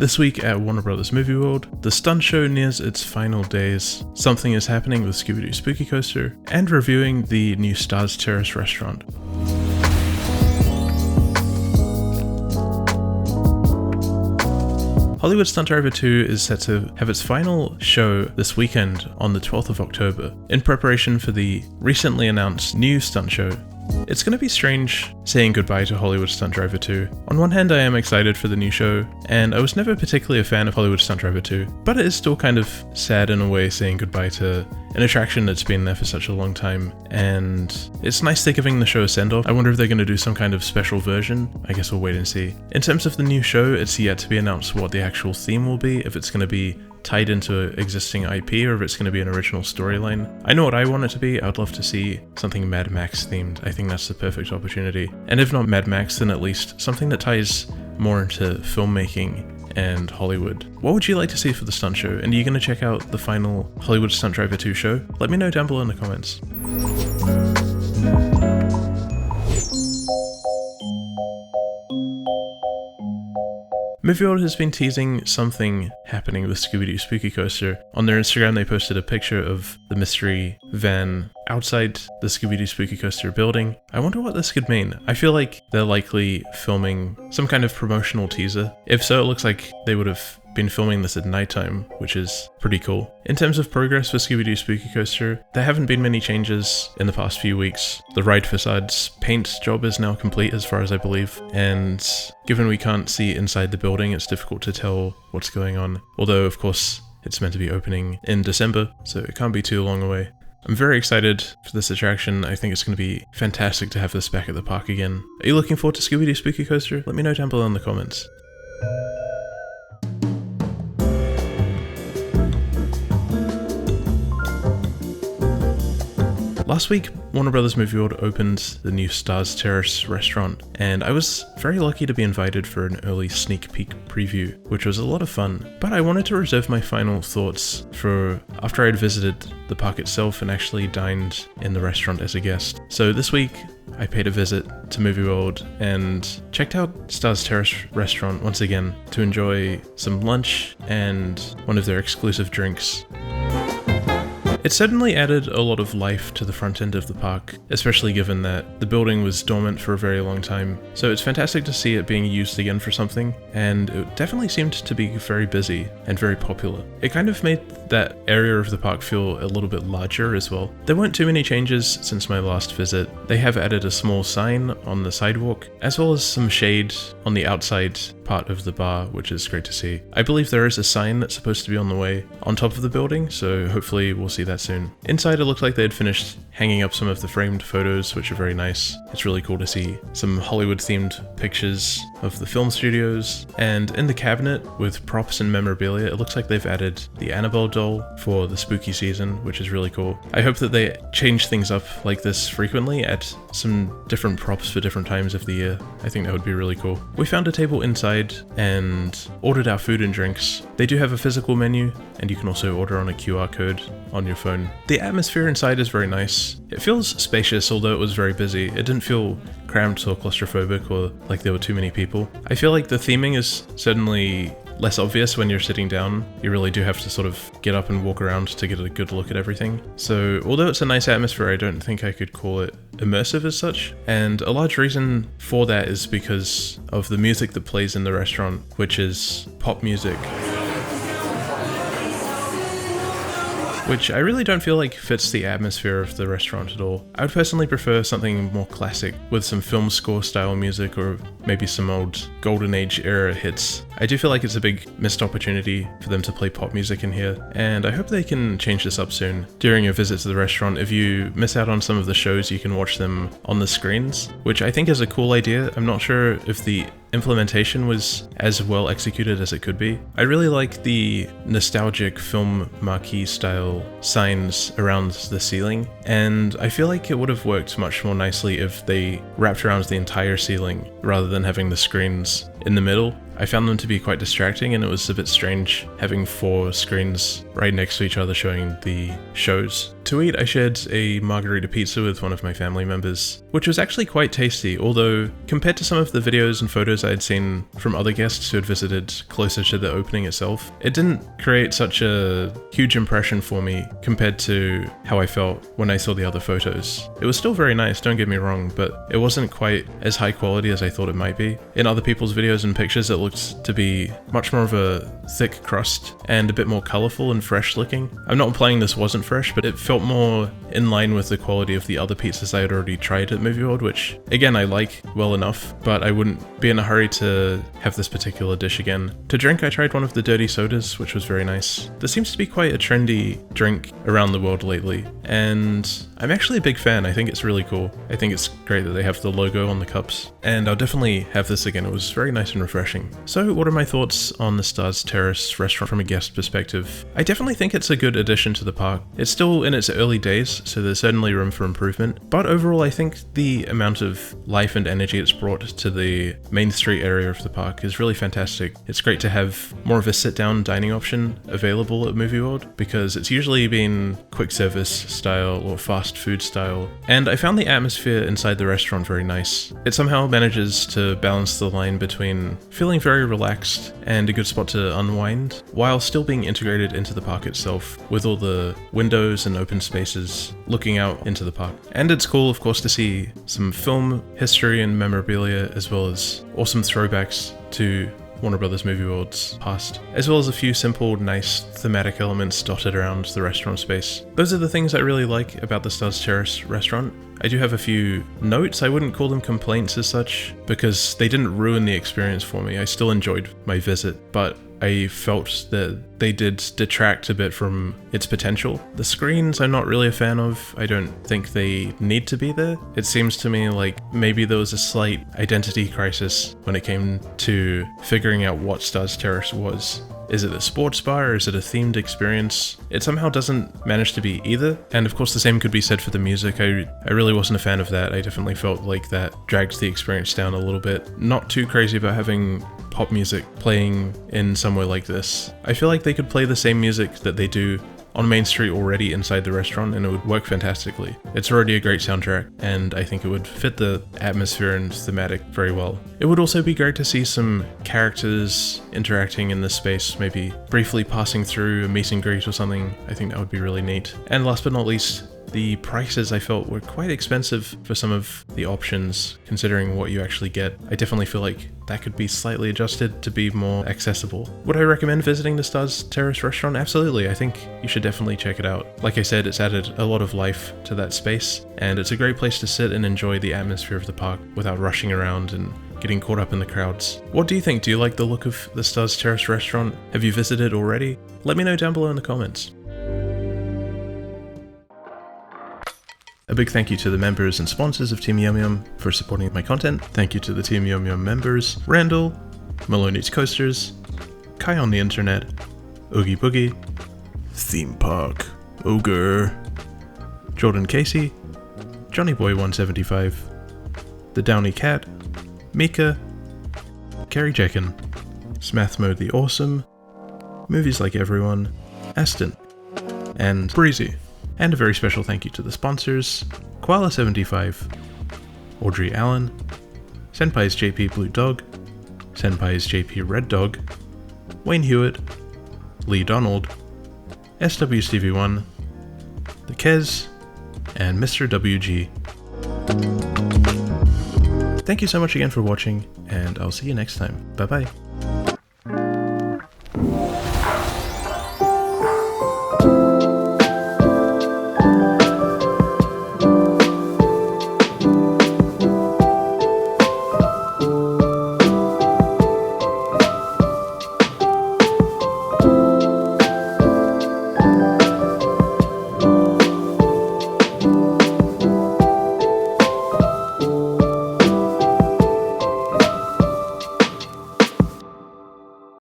This week at Warner Bros. Movie World, the Stunt show nears its final days, something is happening with Scooby-Doo Spooky Coaster, and reviewing the new Terrace restaurant. Hollywood Stunt Driver 2 is set to have its final show this weekend on the 12th of October, in preparation for the recently announced new stunt show. It's going to be strange saying goodbye to Hollywood Stunt Driver 2. On one hand, I am excited for the new show, and I was never particularly a fan of Hollywood Stunt Driver 2, but it is still kind of sad in a way saying goodbye to an attraction that's been there for such a long time, and it's nice they're giving the show a send-off. I wonder if they're going to do some kind of special version. I guess we'll wait and see. In terms of the new show, it's yet to be announced what the actual theme will be, if it's going to be tied into existing IP or if it's going to be an original storyline. I know what I want it to be. I'd love to see something Mad Max themed. I think that's the perfect opportunity. And if not Mad Max, then at least something that ties more into filmmaking and Hollywood. What would you like to see for the stunt show? And are you going to check out the final Hollywood Stunt Driver 2 show? Let me know down below in the comments. Movie World has been teasing something happening with Scooby-Doo Spooky Coaster. On their Instagram, they posted a picture of the mystery van outside the Scooby-Doo Spooky Coaster building. I wonder what this could mean. I feel like they're likely filming some kind of promotional teaser. If so, it looks like they would have been filming this at nighttime, which is pretty cool. In terms of progress for Scooby-Doo Spooky Coaster, there haven't been many changes in the past few weeks. The ride facade's paint job is now complete as far as I believe, and given we can't see inside the building, it's difficult to tell what's going on. Although, of course, it's meant to be opening in December, so it can't be too long away. I'm very excited for this attraction. I think it's going to be fantastic to have this back at the park again. Are you looking forward to Scooby-Doo Spooky Coaster? Let me know down below in the comments. Last week, Warner Bros. Movie World opened the new Terrace restaurant, and I was very lucky to be invited for an early sneak peek preview, which was a lot of fun. But I wanted to reserve my final thoughts for after I'd visited the park itself and actually dined in the restaurant as a guest. So this week, I paid a visit to Movie World and checked out Terrace restaurant once again to enjoy some lunch and one of their exclusive drinks. It certainly added a lot of life to the front end of the park, especially given that the building was dormant for a very long time. So it's fantastic to see it being used again for something, and it definitely seemed to be very busy and very popular. It kind of made that area of the park feel a little bit larger as well. There weren't too many changes since my last visit. They have added a small sign on the sidewalk, as well as some shade on the outside part of the bar, which is great to see. I believe there is a sign that's supposed to be on the way on top of the building, so hopefully we'll see that soon. Inside, it looked like they had finished hanging up some of the framed photos, which are very nice. It's really cool to see some Hollywood-themed pictures of the film studios, and in the cabinet with props and memorabilia, it looks like they've added the Annabelle doll for the spooky season, which is really cool. I hope that they change things up like this frequently, add some different props for different times of the year. I think that would be really cool. We found a table inside and ordered our food and drinks. They do have a physical menu, and you can also order on a QR code on your phone. The atmosphere inside is very nice. It feels spacious, although it was very busy. It didn't feel cramped or claustrophobic or like there were too many people. I feel like the theming is certainly less obvious when you're sitting down. You really do have to sort of get up and walk around to get a good look at everything. So although it's a nice atmosphere, I don't think I could call it immersive as such. And a large reason for that is because of the music that plays in the restaurant, which is pop music, which I really don't feel like fits the atmosphere of the restaurant at all. I would personally prefer something more classic with some film score style music or maybe some old golden age era hits. I do feel like it's a big missed opportunity for them to play pop music in here, and I hope they can change this up soon. During your visit to the restaurant, if you miss out on some of the shows, you can watch them on the screens, which I think is a cool idea. I'm not sure if the implementation was as well executed as it could be. I really like the nostalgic film marquee style signs around the ceiling, and I feel like it would have worked much more nicely if they wrapped around the entire ceiling rather than having the screens in the middle. I found them to be quite distracting, and it was a bit strange having 4 screens right next to each other showing the shows. To eat, I shared a margarita pizza with one of my family members, which was actually quite tasty, although compared to some of the videos and photos I had seen from other guests who had visited closer to the opening itself, it didn't create such a huge impression for me compared to how I felt when I saw the other photos. It was still very nice, don't get me wrong, but it wasn't quite as high quality as I thought it might be. In other people's videos and pictures, it looked to be much more of a thick crust and a bit more colorful and fresh looking. I'm not implying this wasn't fresh, but it felt more in line with the quality of the other pizzas I had already tried at Movie World, which again I like well enough, but I wouldn't be in a hurry to have this particular dish again. To drink, I tried one of the dirty sodas, which was very nice. There seems to be quite a trendy drink around the world lately, and I'm actually a big fan. I think it's really cool. I think it's great that they have the logo on the cups, and I'll definitely have this again. It was very nice and refreshing. So what are my thoughts on the Stars Terrace restaurant from a guest perspective? I definitely think it's a good addition to the park. It's still in its early days, so there's certainly room for improvement, but overall I think the amount of life and energy it's brought to the main street area of the park is really fantastic. It's great to have more of a sit-down dining option available at Movie World, because it's usually been quick service style or fast food style, and I found the atmosphere inside the restaurant very nice. It somehow manages to balance the line between feeling very relaxed and a good spot to unwind, while still being integrated into the park itself, with all the windows and open spaces looking out into the park. And it's cool, of course, to see some film history and memorabilia, as well as awesome throwbacks to Warner Brothers Movie World's past, as well as a few simple, nice thematic elements dotted around the restaurant space. Those are the things I really like about the Stars Terrace restaurant. I do have a few notes. I wouldn't call them complaints as such, because they didn't ruin the experience for me. I still enjoyed my visit, but I felt that they did detract a bit from its potential. The screens I'm not really a fan of. I don't think they need to be there. It seems to me like maybe there was a slight identity crisis when it came to figuring out what Stars Terrace was. Is it a sports bar or is it a themed experience? It somehow doesn't manage to be either. And of course the same could be said for the music. I really wasn't a fan of that. I definitely felt like that dragged the experience down a little bit. Not too crazy about having pop music playing in somewhere like this. I feel like they could play the same music that they do on Main Street already inside the restaurant, and it would work fantastically. It's already a great soundtrack, and I think it would fit the atmosphere and thematic very well. It would also be great to see some characters interacting in this space, maybe briefly passing through a meet and greet or something. I think that would be really neat. And last but not least, the prices I felt were quite expensive for some of the options, considering what you actually get. I definitely feel like that could be slightly adjusted to be more accessible. Would I recommend visiting the Stars Terrace restaurant? Absolutely, I think you should definitely check it out. Like I said, it's added a lot of life to that space, and it's a great place to sit and enjoy the atmosphere of the park without rushing around and getting caught up in the crowds. What do you think? Do you like the look of the Stars Terrace restaurant? Have you visited already? Let me know down below in the comments. A big thank you to the members and sponsors of Team YumYum for supporting my content. Thank you to the Team YumYum members: Randall, Maloney's Coasters, Kai on the Internet, Oogie Boogie, Theme Park Ogre, Jordan Casey, Johnny Boy 175, The Downy Cat, Mika, Kerry Jekin, Smath Mode the Awesome, Movies Like Everyone, Aston, and Breezy. And a very special thank you to the sponsors: Koala75, Audrey Allen, Senpai's JP Blue Dog, Senpai's JP Red Dog, Wayne Hewitt, Lee Donald, SWSTV1, The Kez, and Mr. WG. Thank you so much again for watching, and I'll see you next time. Bye bye.